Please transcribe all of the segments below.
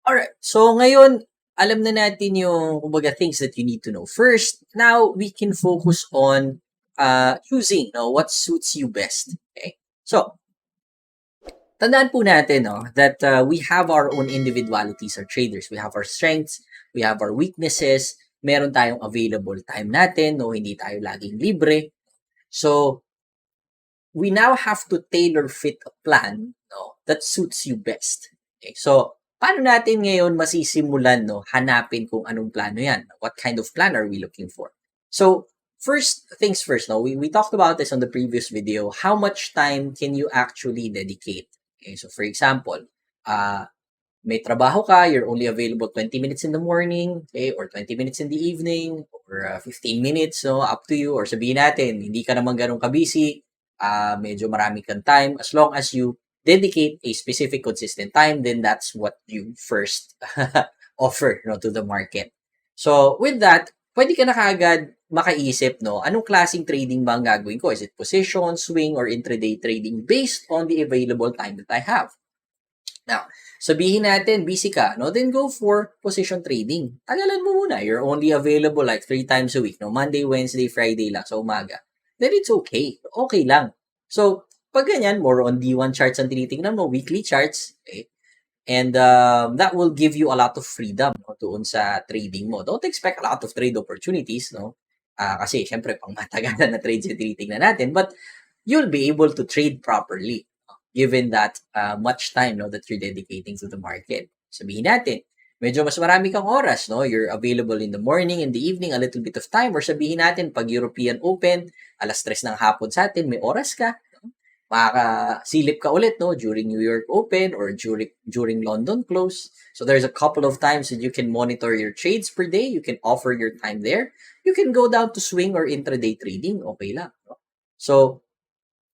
Alright, so ngayon, alam na natin yung kumbaga things that you need to know. First, now we can focus on choosing what suits you best. Okay? So, tandaan po natin that we have our own individualities as traders. We have our strengths, we have our weaknesses, meron tayong available time natin, hindi tayo laging libre. So, we now have to tailor fit a plan that suits you best. Okay? So, paano natin ngayon masisimulan hanapin kung anong plano yan? What kind of plan are we looking for? So, first things first, we talked about this on the previous video. How much time can you actually dedicate? Okay, so for example, may trabaho ka, you're only available 20 minutes in the morning, okay, or 20 minutes in the evening, or 15 minutes, up to you, or sabihin natin, hindi ka naman ganun ka-busy, medyo marami kang time, as long as you dedicate a specific consistent time, then that's what you first offer to the market. So, with that, pwede ka na kaagad makaisip, anong klaseng trading ba ang gagawin ko? Is it position, swing, or intraday trading based on the available time that I have? Now, sabihin natin, busy ka, then go for position trading. Tagalan mo muna. You're only available like 3 times a week, Monday, Wednesday, Friday lang sa umaga. Then it's okay. Okay lang. So, pag ganyan, more on D1 charts ang tinitingnan mo, weekly charts, okay? And that will give you a lot of freedom doon sa trading mo. Don't expect a lot of trade opportunities, kasi syempre, pang matagalan na trades yung tinitingnan natin. But you'll be able to trade properly given that much time that you're dedicating to the market. Sabihin natin, medyo mas marami kang oras, You're available in the morning, in the evening, a little bit of time. Or sabihin natin, pag European Open, 3:00 ng hapon sa atin, may oras ka. Makakasilip ka ulit, during New York Open or during London close. So there's a couple of times that you can monitor your trades per day. You can offer your time there. You can go down to swing or intraday trading. Okay lang. So,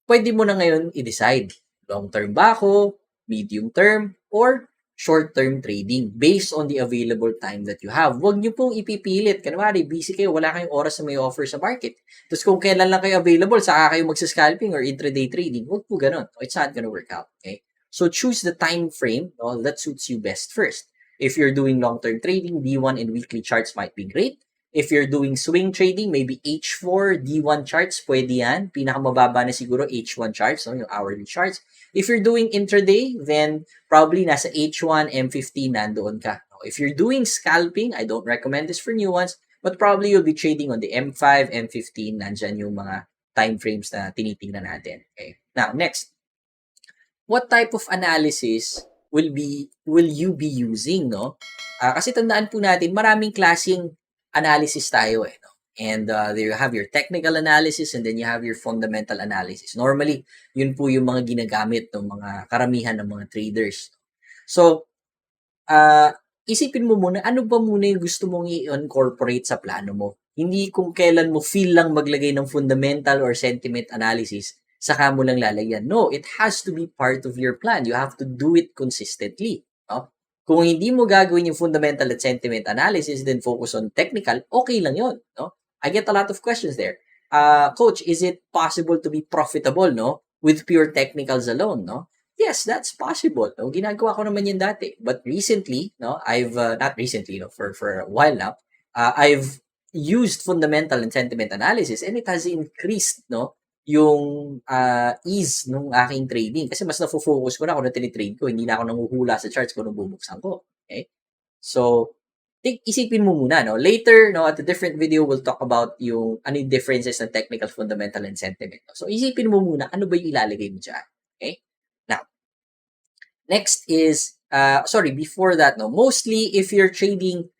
pwede mo na ngayon i-decide. Long-term ba ako, medium-term, or short-term trading based on the available time that you have. Huwag nyo pong ipipilit. Kunwari, busy kayo, wala kayong oras na may offer sa market. Tapos kung kailan lang kayo available, saka kayo magsascalping or intraday trading. Huwag po ganun. It's not gonna work out. Okay? So choose the time frame that suits you best first. If you're doing long-term trading, D1 and weekly charts might be great. If you're doing swing trading, maybe H4, D1 charts, pwede yan. Pinakamababa na siguro H1 charts, yung hourly charts. If you're doing intraday, then probably nasa H1, M15, nandoon ka. If you're doing scalping, I don't recommend this for new ones, but probably you'll be trading on the M5, M15, nandyan yung mga time frames na tinitingnan natin. Okay. Now, next. What type of analysis will you be using, kasi tandaan po natin, maraming klaseng analysis tayo, And there you have your technical analysis and then you have your fundamental analysis. Normally, yun po yung mga ginagamit ng mga karamihan ng mga traders. So, isipin mo muna, ano ba muna yung gusto mong i-incorporate sa plano mo? Hindi kung kailan mo feel lang maglagay ng fundamental or sentiment analysis, saka mo lang lalagyan. No, it has to be part of your plan. You have to do it consistently. Kung hindi mo gagawin yung fundamental at sentiment analysis, then focus on technical, okay lang yun. I get a lot of questions there. Coach, is it possible to be profitable, with pure technicals alone, Yes, that's possible. Ginagawa ko naman yan dati. But recently, I've, not recently, for a while now, I've used fundamental and sentiment analysis and it has increased, yung ease ng aking trading. Kasi mas na-focus ko na kung ano tinitrade ko. Hindi na ako nanguhula sa charts kung ano bubuksan ko. Okay? So, isipin mo muna, Later, at a different video, we'll talk about yung ano yung differences ng technical, fundamental, and sentiment. So, isipin mo muna, ano ba yung ilalagay mo dyan? Okay? Now, next is, before that, mostly if you're trading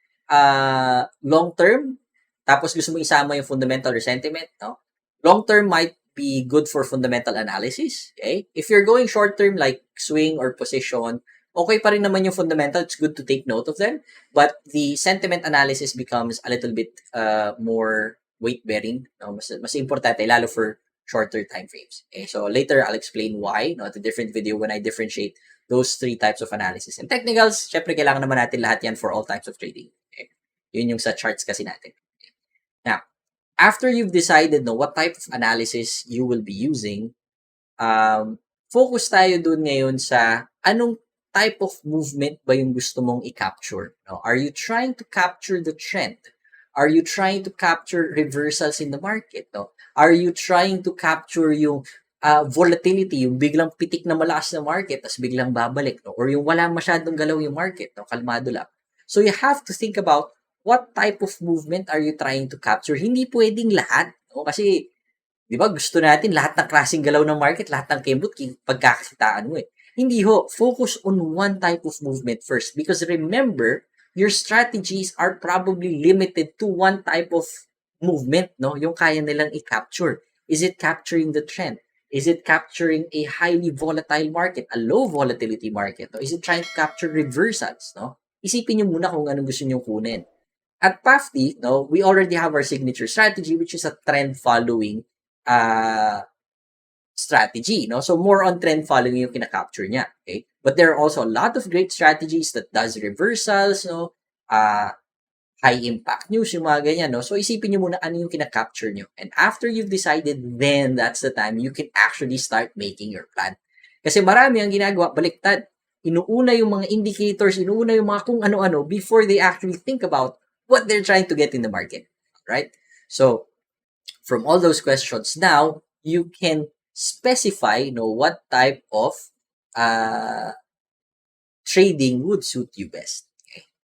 long-term, tapos gusto mo isama yung fundamental or sentiment, long-term might be good for fundamental analysis. Okay? If you're going short-term like swing or position, okay pa rin naman yung fundamental. It's good to take note of them. But the sentiment analysis becomes a little bit more weight-bearing. Mas importante, lalo for shorter time frames. Okay? So later, I'll explain why at a different video when I differentiate those 3 types of analysis. And technicals, syempre kailangan naman natin lahat yan for all types of trading. Okay? Yun yung sa charts kasi natin. Okay? Now, after you've decided what type of analysis you will be using, focus tayo dun ngayon sa anong type of movement ba yung gusto mong i-capture? No? Are you trying to capture the trend? Are you trying to capture reversals in the market? No? Are you trying to capture yung volatility, yung biglang pitik na malakas na market, tapos biglang babalik, no? Or yung wala masyadong galaw yung market, no? Kalmado lang. So you have to think about what type of movement are you trying to capture. Hindi pwedeng lahat, no? Kasi, di ba, gusto natin lahat ng klaseng galaw ng market, lahat ng kembot, pagkakakitaan mo eh. Hindi ho, focus on one type of movement first. Because remember, your strategies are probably limited to one type of movement, no? Yung kaya nilang i-capture. Is it capturing the trend? Is it capturing a highly volatile market, a low volatility market? No? Is it trying to capture reversals? No? Isipin nyo muna kung anong gusto nyo kunin. At PAFTI, no, we already have our signature strategy, which is a trend following strategy. No? So more on trend following yung kinakapture niya. Okay? But there are also a lot of great strategies that does reversals, no? High impact news, yung mga ganyan, no? So, isipin nyo muna ano yung kinakapture nyo. And after you've decided, then that's the time you can actually start making your plan. Kasi marami ang ginagawa, baliktad. Inuuna yung mga indicators, inuuna yung mga kung ano-ano before they actually think about what they're trying to get in the market. Right? So, from all those questions, now, you can specify, what type of trading would suit you best.